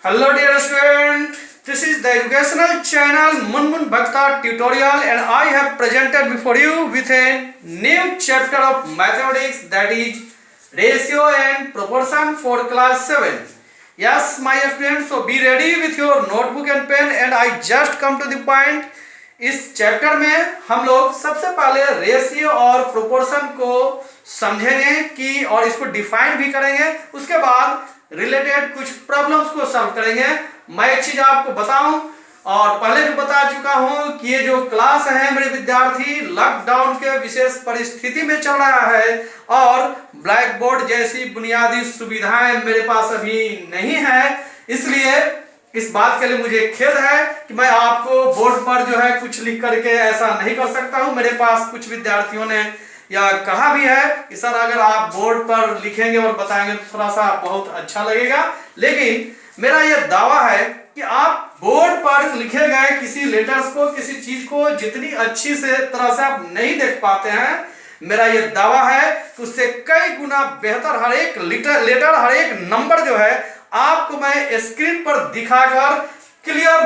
Hello dear student, this is the educational channel Munmun Bhakta tutorial and I have presented before you with a new chapter of mathematics, that is ratio and proportion for class 7. Yes my students, so be ready with your notebook and pen and I just come to the point. इस chapter में हम लोग सबसे पहले ratio और proportion को समझेंगे कि और इसको डिफाइन भी करेंगे। उसके बाद रिलेटेड कुछ प्रॉब्लम्स को सॉल्व करेंगे। मैं एक चीज आपको बताऊं और पहले भी बता चुका हूं कि ये जो क्लास है मेरे विद्यार्थी लॉकडाउन के विशेष परिस्थिति में चल रहा है और ब्लैक बोर्ड जैसी बुनियादी सुविधाएं मेरे पास अभी नहीं है, इसलिए इस बात के लिए मुझे खेद है कि मैं आपको बोर्ड पर जो है कुछ लिख करके ऐसा नहीं कर सकता हूं। मेरे पास कुछ विद्यार्थियों ने या कहा भी है कि सर अगर आप बोर्ड पर लिखेंगे और बताएंगे तो थोड़ा सा बहुत अच्छा लगेगा, लेकिन मेरा यह दावा है कि आप बोर्ड पर लिखे गए किसी लेटर्स को, किसी चीज को जितनी अच्छी से तरह से आप नहीं देख पाते हैं, मेरा यह दावा है कि उससे कई गुना बेहतर हर एक लेटर हर एक नंबर जो है आपको मैं स्क्रीन पर दिखाकर क्लियर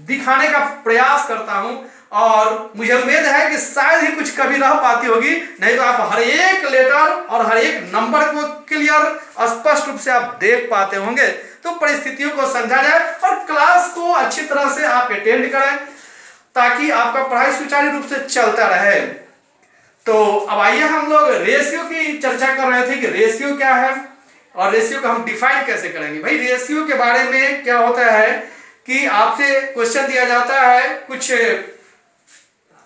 दिखाने का प्रयास करता हूं और मुझे उम्मीद है कि शायद ही कुछ कभी रह पाती होगी, नहीं तो आप हर एक लेटर और हर एक नंबर को क्लियर स्पष्ट रूप से आप देख पाते होंगे। तो परिस्थितियों को समझा जाए और क्लास को अच्छी तरह से आप अटेंड करें ताकि आपका पढ़ाई सुचारू रूप से चलता रहे। तो अब आइए हम लोग रेशियो की चर्चा कर रहे थे कि रेशियो क्या है और रेशियो को हम डिफाइन कैसे करेंगे। भाई रेशियो के बारे में क्या होता है कि आपसे क्वेश्चन दिया जाता है कुछ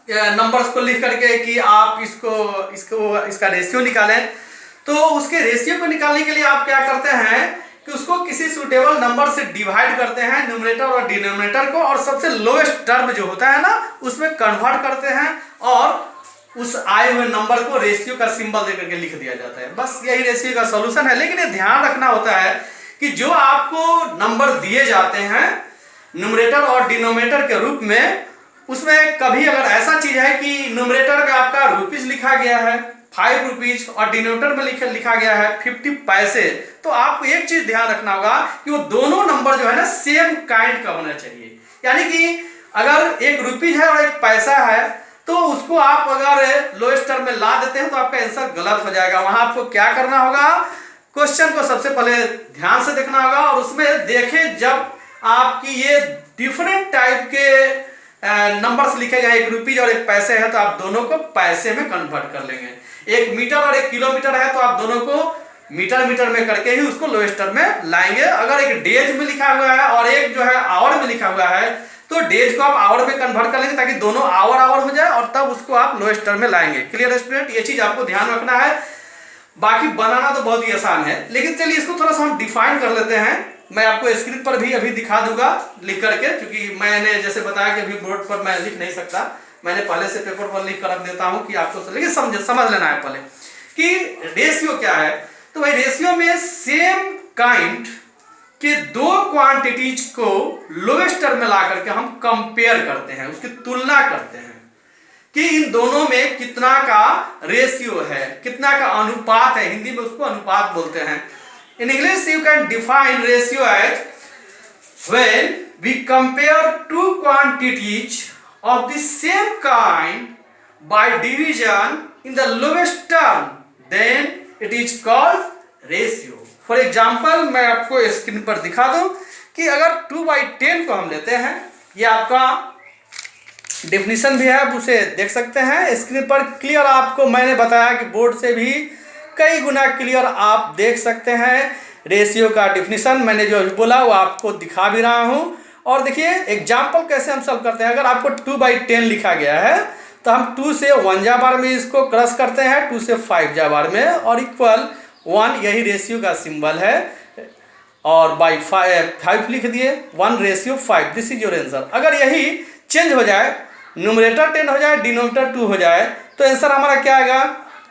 नंबर्स को लिख करके कि आप इसका रेशियो निकालें, तो उसके रेशियो को निकालने के लिए आप क्या करते हैं कि उसको किसी सुटेबल नंबर से डिवाइड करते हैं, न्यूमरेटर और डिनोमिनेटर को, और सबसे लोएस्ट टर्म जो होता है ना उसमें कन्वर्ट करते हैं और उस आए हुए नंबर को रेशियो का सिंबल देकर के लिख दिया जाता है। बस यही रेशियो का सॉल्यूशन है। लेकिन ये ध्यान रखना होता है कि जो आपको नंबर दिए जाते हैं न्यूमरेटर और डिनोमिनेटर के रूप में, उसमें कभी अगर ऐसा चीज है कि न्यूमरेटर में आपका रुपीज लिखा गया है 5 रुपीज और डिनोमिनेटर में लिखा गया है 50 पैसे, तो आपको एक चीज ध्यान रखना होगा कि वो दोनों नंबर जो है ना सेम काइंड का होना चाहिए। यानी कि अगर एक रुपीज है और एक पैसा है तो उसको आप अगर लोएस्ट टर्म में ला देते हैं तो आपका आंसर गलत हो जाएगा। वहां आपको क्या करना होगा, क्वेश्चन को सबसे पहले ध्यान से देखना होगा और उसमें देखें जब आपकी ये डिफरेंट टाइप के नंबर्स लिखे गए, एक रुपीज और एक पैसे है तो आप दोनों को पैसे में कन्वर्ट कर लेंगे। एक मीटर और एक किलोमीटर है तो आप दोनों को मीटर में करके ही उसको लोएस्ट टर्म में लाएंगे। अगर एक डेज में लिखा हुआ है और एक जो है आवर में लिखा हुआ है तो डेज को आप आवर में कन्वर्ट कर लेंगे ताकि दोनों आवर हो जाए और तब उसको आप लोएस्ट टर्म में लाएंगे। क्लियर स्टूडेंट, ये चीज आपको ध्यान रखना है। बाकी बनाना तो बहुत ही आसान है, लेकिन चलिए इसको थोड़ा सा हम डिफाइन कर लेते हैं। मैं आपको स्क्रीन पर भी अभी दिखा दूंगा लिख करके, क्योंकि मैंने जैसे बताया कि अभी बोर्ड पर मैं लिख नहीं सकता, मैंने पहले से पेपर पर लिख कर रख देता हूं कि आपको लेकिन समझ लेना है पहले कि रेशियो क्या है। तो भाई रेशियो में सेम काइंड कि दो क्वांटिटीज को लोएस्ट टर्म में ला करके हम कंपेयर करते हैं, उसकी तुलना करते हैं कि इन दोनों में कितना का रेशियो है, कितना का अनुपात है। हिंदी में उसको अनुपात बोलते हैं। In English you can define ratio as when we compare two quantities of the same kind by division in the lowest term, then it is called ratio. For example मैं आपको स्क्रीन पर दिखा दूं कि अगर 2/10 को हम लेते हैं, ये आपका डेफिनेशन भी है, आप उसे देख सकते हैं स्क्रीन पर। क्लियर आपको मैंने बताया कि बोर्ड से भी कई गुना क्लियर आप देख सकते हैं। रेशियो का डेफिनेशन मैंने जो बोला वो आपको दिखा भी रहा हूं। और देखिए एग्जाम्पल कैसे हम सॉल्व करते हैं। अगर आपको 2/10 लिखा गया है तो हम 2 से 1 जा बार में इसको क्रॉस करते हैं, 2 से 5 जा बार में और इक्वल 1, यही रेशियो का सिंबल है और बाई 5 लिख दिए, 1:5, दिस इज योर आंसर। अगर यही चेंज हो जाए, न्यूमरेटर 10 हो जाए, डिनोमिनेटर 2 हो जाए, तो आंसर हमारा क्या आएगा,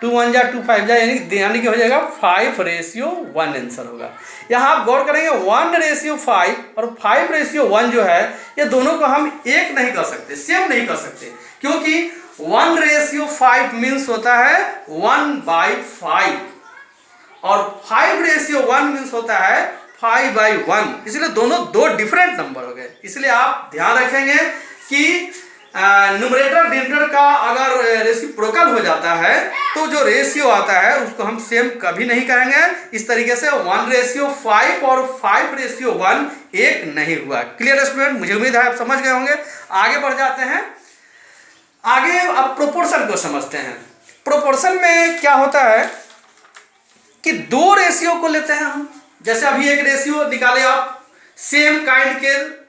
2 1 जा 2 5 जा, यानी कि हो जाएगा 5:1 आंसर होगा। यहाँ आप गौर करेंगे 1:5 और 5:1 जो है ये दोनों को हम एक नहीं कर सकते, सेम नहीं कर सकते, क्योंकि 1:5 मीन्स होता है 1/5 और 5:1 मीन्स होता है 5/1, इसलिए दोनों दो डिफरेंट नंबर हो गए। इसलिए आप ध्यान रखेंगे कि न्यूमरेटर डिनोमिनेटर का अगर रेसिप्रोकल हो जाता है तो जो रेशियो आता है उसको हम सेम कभी नहीं कहेंगे। इस तरीके से 1:5 और 5:1 एक नहीं हुआ। Clear student? मुझे उम्मीद है आप समझ गए होंगे। आगे बढ़ जाते हैं। आगे अब प्रोपोर्शन को समझते हैं। प्रोपोर्शन में क्या होता है कि दो रेशियो को लेते हैं हम। जैसे अभी एक रेशियो निकाले आप, सेम काइंड के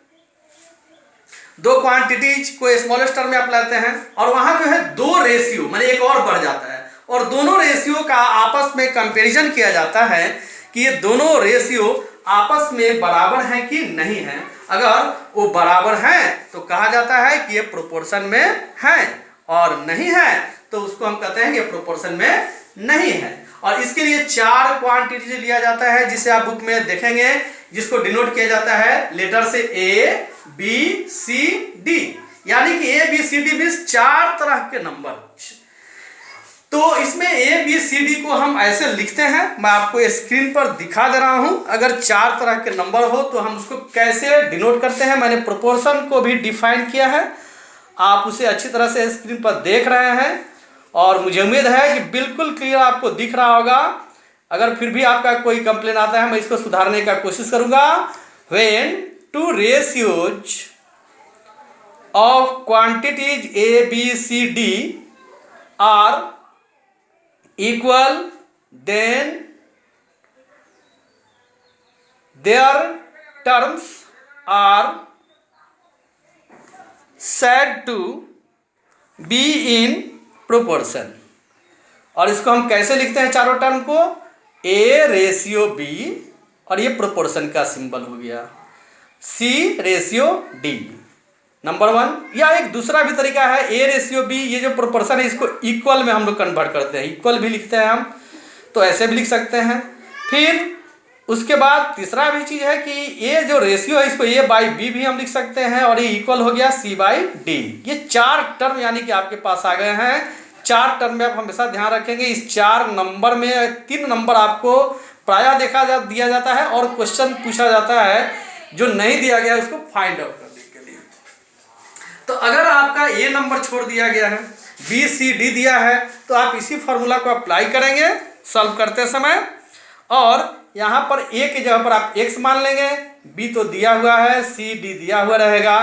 दो क्वांटिटीज को स्मॉलेस्ट टर्म में आप लाते हैं और वहां जो है दो रेशियो माने एक और बढ़ जाता है और दोनों रेशियो का आपस में कंपैरिजन किया जाता है कि ये दोनों रेशियो आपस में बराबर हैं कि नहीं है। अगर वो बराबर हैं तो कहा जाता है कि ये प्रोपोर्शन में है और नहीं है तो उसको हम कहते हैं कि प्रोपोर्शन में नहीं है। और इसके लिए चार क्वांटिटी लिया जाता है जिसे आप बुक में देखेंगे, जिसको डिनोट किया जाता है लेटर से A, B, C, D, यानी कि A, B, C, D means चार तरह के नंबर। तो इसमें A, B, C, D को हम ऐसे लिखते हैं, मैं आपको स्क्रीन पर दिखा दे रहा हूं। अगर चार तरह के नंबर हो तो हम उसको कैसे डिनोट करते हैं, मैंने प्रोपोर्शन को भी डिफाइन किया है, आप उसे अच्छी तरह से स्क्रीन पर देख रहे हैं और मुझे उम्मीद है कि बिल्कुल क्लियर आपको दिख रहा होगा। अगर फिर भी आपका कोई कंप्लेन आता है मैं इसको सुधारने का कोशिश करूंगा। When two ratios of quantities A, B, C, D are equal then their terms are said to be in proportion. और इसको हम कैसे लिखते हैं चारों टर्म को, A रेशियो B और ये प्रोपोर्शन का सिंबल हो गया, C रेशियो D नंबर 1। या एक दूसरा भी तरीका है, A रेशियो B, ये जो प्रोपोर्शन है इसको इक्वल में हम लोग कन्वर्ट करते हैं, इक्वल भी लिखते हैं हम, तो ऐसे भी लिख सकते हैं। फिर उसके बाद तीसरा भी चीज़ है कि ये जो रेशियो है इसको A/B भी हम लिख सकते हैं और ये इक्वल हो गया C/D। ये चार टर्म यानी कि आपके पास आ गए हैं। चार टर्म में आप हमेशा ध्यान रखेंगे, इस चार नंबर में 3 नंबर आपको प्रायः दिया जाता है और क्वेश्चन पूछा जाता है जो नहीं दिया गया उसको फाइंड आउट करने के लिए। तो अगर आपका A नंबर छोड़ दिया गया है, B, C, D दिया है तो आप इसी फॉर्मूला को अप्लाई करेंगे सॉल्व करते समय और यहाँ पर A की जगह पर आप x मान लेंगे, B तो दिया हुआ है, C, D दिया हुआ रहेगा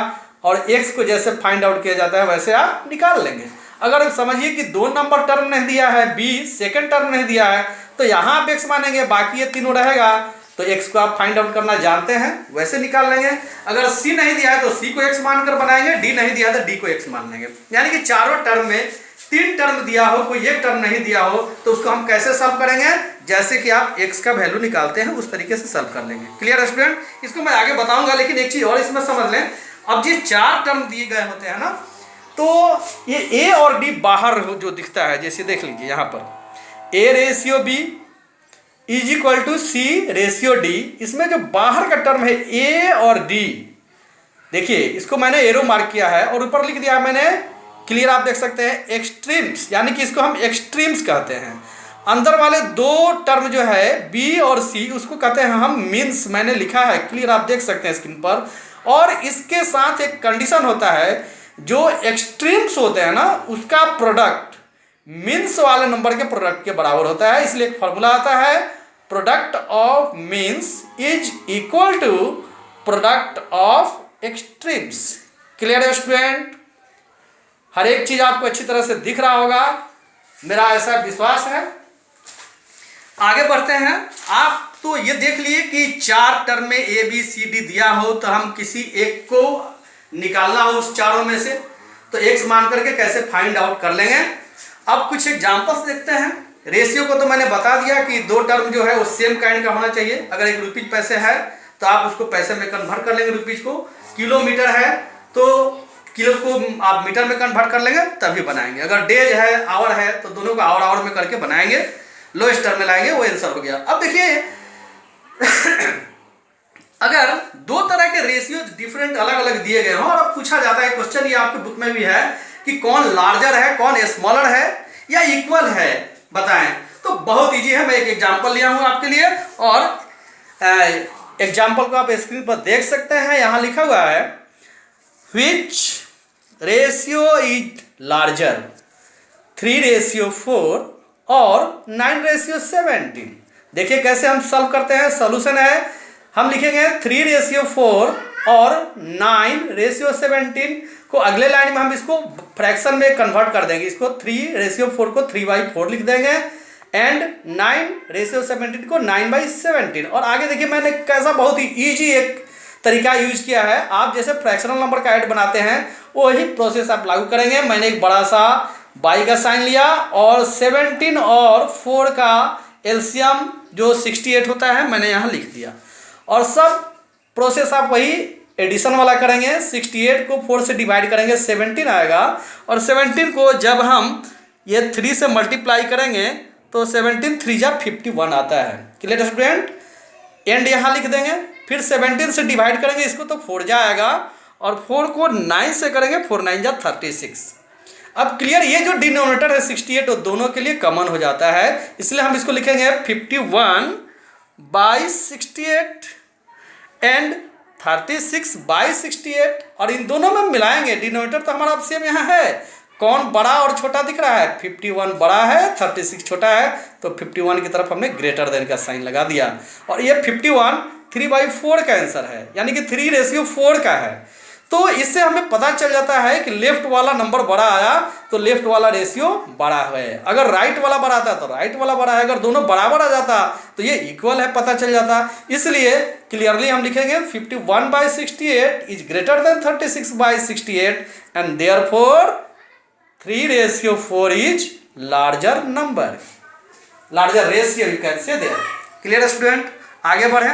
और x को जैसे फाइंड आउट किया जाता है वैसे आप निकाल लेंगे। अगर समझिए कि 2 नंबर टर्म नहीं दिया है, B सेकंड टर्म नहीं दिया है तो यहाँ आप x मानेंगे, बाकी ये तीनों रहेगा तो x को आप फाइंड आउट करना जानते हैं वैसे निकाल लेंगे। अगर C नहीं दिया है तो C को x मानकर बनाएंगे, D नहीं दिया है तो D को x मान लेंगे। यानी कि चारों टर्म में 3 टर्म दिया हो, कोई एक टर्म नहीं दिया हो तो उसको हम कैसे सॉल्व करेंगे, जैसे कि आप x का वैल्यू निकालते हैं उस तरीके से सॉल्व कर लेंगे। Clear student? इसको मैं आगे बताऊंगा लेकिन एक चीज और इसमें समझ लें। अब ये 4 टर्म दिए गए होते हैं ना, तो ये A और D बाहर जो दिखता है, जैसे देख लीजिए यहाँ पर A ratio B is equal to C ratio D, इसमें जो बाहर का टर्म है A और D, देखिए इसको मैंने एरो मार्क किया है और ऊपर लिख दिया है मैंने, क्लियर आप देख सकते हैं, एक्सट्रीम्स, यानी कि इसको हम एक्सट्रीम्स कहते हैं। अंदर वाले 2 टर्म जो है B और C उसको कहते हैं हम मीन्स, मैंने लिखा है, क्लियर आप देख सकते हैं स्क्रीन पर। और इसके साथ एक कंडीशन होता है, जो एक्सट्रीम्स होते हैं ना उसका प्रोडक्ट मीन्स वाले नंबर के प्रोडक्ट के बराबर होता है। इसलिए एक फॉर्मूला आता है, product of means is equal to product of extremes. Clear student? हर एक चीज आपको अच्छी तरह से दिख रहा होगा, मेरा ऐसा विश्वास है। आगे बढ़ते हैं। आप तो ये देख लिए कि 4 टर्म में A, B, C, D दिया हो तो हम किसी एक को निकालना हो उस चारों में से तो x मान करके कैसे फाइंड आउट कर लेंगे। अब कुछ एग्जांपल्स देखते हैं। रेशियो को तो मैंने बता दिया कि 2 टर्म जो है वो सेम काइंड का होना चाहिए। अगर 1 रुपीज पैसे है तो आप उसको पैसे में कन्वर्ट कर लेंगे, रुपीज को। किलोमीटर है तो किलो को आप मीटर में कन्वर्ट कर लेंगे तभी बनाएंगे। अगर डेज है, आवर है तो दोनों को आवर में करके बनाएंगे, लोएस्ट टर्म में लाएंगे, वो आंसर हो गया। अब देखिए अगर 2 तरह के रेशियो डिफरेंट अलग अलग दिए गए हों और अब पूछा जाता है क्वेश्चन, ये आपके बुक में भी है कि कौन लार्जर है, कौन स्मॉलर है या इक्वल है, बताएं। तो बहुत इजी है, मैं एक एग्जांपल लिया हूं आपके लिए और एग्जाम्पल को आप स्क्रीन पर देख सकते हैं। यहाँ लिखा हुआ है विच रेशियो इज लार्जर, 3:4 और 9:17। देखिए कैसे हम सॉल्व करते हैं। सॉल्यूशन है, हम लिखेंगे 3:4 और 9:17 को अगले लाइन में हम इसको फ्रैक्शन में कन्वर्ट कर देंगे। इसको 3:4 को 3/4 लिख देंगे एंड 9:17 को 9/17। और आगे देखिए मैंने कैसा बहुत ही ईजी एक तरीका यूज किया है। आप जैसे फ्रैक्शनल नंबर का ऐड बनाते हैं वही प्रोसेस आप लागू करेंगे। मैंने एक बड़ा सा बाई का साइन लिया और 17 और 4 का एलसीएम जो 68 होता है मैंने यहाँ लिख दिया। और सब प्रोसेस आप वही एडिशन वाला करेंगे। 68 को 4 से डिवाइड करेंगे 17 आएगा, और 17 को जब हम ये 3 से मल्टीप्लाई करेंगे तो 17 3 जा 51 आता है। Clear student? एंड यहाँ लिख देंगे। फिर 17 से डिवाइड करेंगे इसको तो 4 जाएगा, और 4 को 9 से करेंगे 4 9 जा 36। अब क्लियर, ये जो डिनोमिनेटर है 68 वो दोनों के लिए कॉमन हो जाता है, इसलिए हम इसको लिखेंगे 51/68 एंड 36/68। और इन दोनों में मिलाएंगे। डिनोमिनेटर तो हमारा सेम यहाँ है, कौन बड़ा और छोटा दिख रहा है? 51 बड़ा है, 36 छोटा है, तो 51 की तरफ हमने ग्रेटर देन का साइन लगा दिया। और ये 51 3/4 का आंसर है, यानी कि 3:4 का है। तो इससे हमें पता चल जाता है कि लेफ्ट वाला नंबर बड़ा आया तो लेफ्ट वाला रेशियो बड़ा है, अगर राइट वाला बड़ा आता तो राइट वाला बड़ा है, अगर दोनों बराबर आ जाता तो ये इक्वल है, पता चल जाता। इसलिए क्लियरली हम लिखेंगे 51/68 is greater than 36/68 and therefore 3:4 is larger number, larger ratio you can say there. Clear student? आगे बढ़े,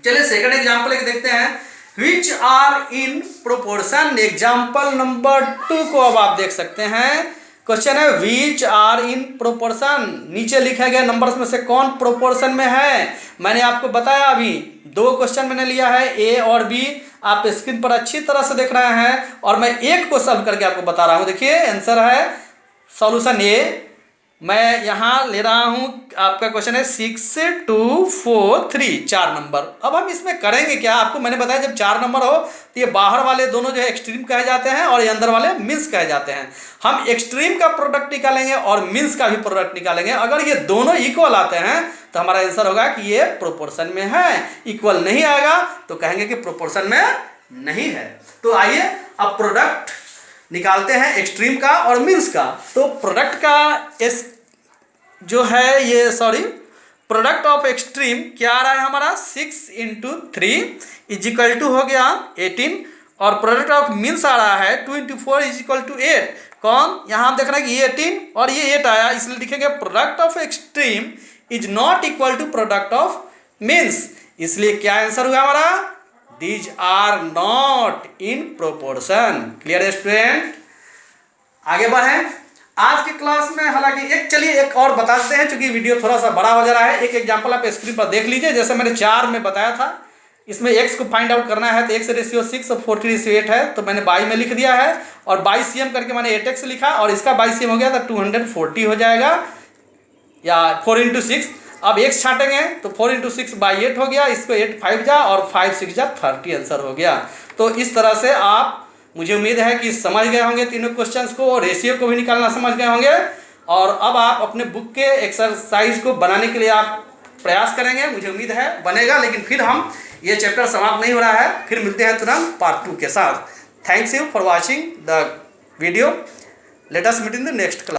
चलिए सेकंड एग्जांपल एक देखते हैं। Which are in proportion, example number 2 को अब आप देख सकते हैं। क्वेश्चन है विच आर इन प्रोपोर्शन, नीचे लिखा गया नंबर्स में से कौन प्रोपोर्शन में है। मैंने आपको बताया अभी 2 क्वेश्चन मैंने लिया है, ए और बी, आप स्क्रीन पर अच्छी तरह से देख रहे हैं और मैं एक को सॉल्व करके आपको बता रहा हूं। देखिए आंसर है सॉल्यूशन ए, मैं यहाँ ले रहा हूँ। आपका क्वेश्चन है 6 2 4 3, 4 नंबर। अब हम इसमें करेंगे क्या, आपको मैंने बताया जब 4 नंबर हो तो ये बाहर वाले दोनों जो है एक्सट्रीम कहे जाते हैं और ये अंदर वाले मीन्स कहे जाते हैं। हम एक्सट्रीम का प्रोडक्ट निकालेंगे और मीन्स का भी प्रोडक्ट निकालेंगे। अगर ये दोनों इक्वल आते हैं तो हमारा आंसर होगा कि ये प्रोपोर्शन में है। इक्वल नहीं आएगा तो कहेंगे कि प्रोपोर्शन में नहीं है। तो आइए अब प्रोडक्ट निकालते हैं एक्सट्रीम का और मीन्स का। तो प्रोडक्ट का जो है ये प्रोडक्ट ऑफ एक्सट्रीम क्या आ रहा है हमारा 6 × 3 = हो गया 18, और प्रोडक्ट ऑफ मीन्स आ रहा है 2 × 4 = 8। कौन, यहाँ हम देख रहे हैं कि ये 18 और ये 8 आया, इसलिए लिखेंगे product of extreme is not equal to product of means. इसलिए क्या आंसर हुआ हमारा, these are not in proportion. Clear student? आगे बढ़े आज की क्लास में। हालांकि चलिए एक और बता देते हैं, क्योंकि वीडियो थोड़ा सा बड़ा हो जा रहा है। एक एग्जांपल आप स्क्रीन पर देख लीजिए। जैसे मैंने 4 में बताया था, इसमें x को फाइंड आउट करना है तो x/6 और 40/8 है, तो मैंने बाई में लिख दिया है और बाई cm करके मैंने 8x लिखा और इसका बाई cm हो गया तो 240 हो जाएगा, या 4 × 6। अब x छाटेंगे तो 4 × 6/8 हो गया, इसको 8 5 जा और 5 6 जा 30 आंसर हो गया। तो इस तरह से आप, मुझे उम्मीद है कि समझ गए होंगे तीनों क्वेश्चंस को, रेशियो को भी निकालना समझ गए होंगे। और अब आप अपने बुक के एक्सरसाइज को बनाने के लिए आप प्रयास करेंगे, मुझे उम्मीद है बनेगा। लेकिन फिर हम ये चैप्टर समाप्त नहीं हो रहा है, फिर मिलते हैं तुरंत पार्ट 2 के साथ। Thanks you for watching the video, let us meet in the next class.